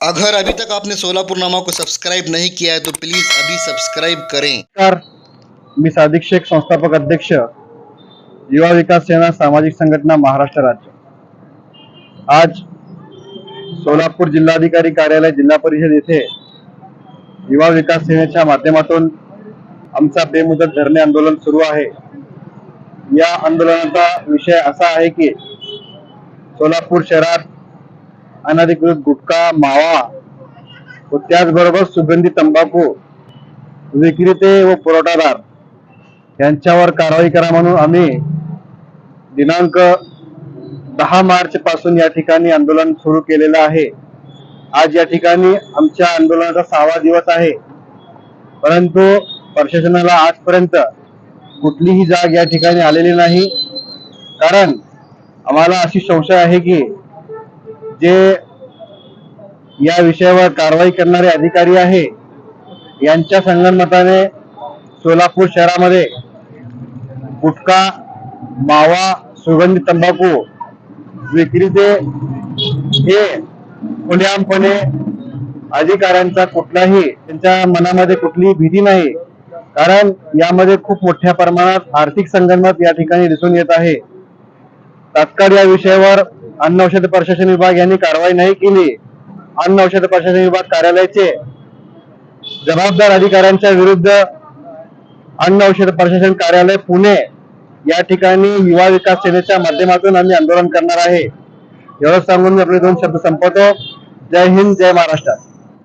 अगर अभी तक आपने सोलापुरनामा को सब्सक्राइब नहीं किया है तो प्लीज अभी सब्सक्राइब करें। नमस्कार, मी सादिक शेख, संस्थापक अध्यक्ष, युवा विकास सेना सामाजिक संघटना महाराष्ट्र राज्य। आज सोलापूर जिल्हाधिकारी कार्यालय जिल्हा परिषद येथे युवा विकास सेनेच्या माध्यमातून आमचा बेमुदत धरणे आंदोलन सुरू आहे। या आंदोलनाचा विषय असा आहे की सोलापूर शहरात अनधिकृत गुटखा, मावा व त्याचबरोबर सुगंधी तंबाखू विक्रेते व पुरवठादार यांच्यावर कारवाई करा म्हणून आम्ही दिनांक 10 मार्च पासून या ठिकाणी आंदोलन सुरू केलेलं आहे। आज या ठिकाणी आमच्या आंदोलनाचा 6वा दिवस आहे, परंतु प्रशासनाला आजपर्यंत कुठलीही जाग या ठिकाणी आलेली नाही। कारण आम्हाला अशी संशय आहे की जे या विषयावर कारवाई करणारे अधिकारी आहे यांच्या संगनमताने सोलापूर शहरामध्ये गुटखा, मावा, सुगंधी तंबाखू विक्रेते हे खुलेआमपणे अधिकाऱ्यांचा कुठलाही त्यांच्या मनामध्ये कुठलीही भीती नाही। कारण यामध्ये खूप मोठ्या प्रमाणात आर्थिक संगनमत या ठिकाणी दिसून येत आहे। तात्काळ या विषयावर अन्न औषध प्रशासन विभाग यांनी कारवाई नाही केली। अन्न औषध प्रशासन विभाग कार्यालयाचे जबाबदार अधिकाऱ्यांच्या विरुद्ध अन्न औषध प्रशासन कार्यालय पुणे या ठिकाणी युवा विकास सेनेच्या माध्यमातून आम्ही आंदोलन करणार आहे। एवढं सांगून मी आपले 2 शब्द संपवतो। जय हिंद, जय महाराष्ट्र।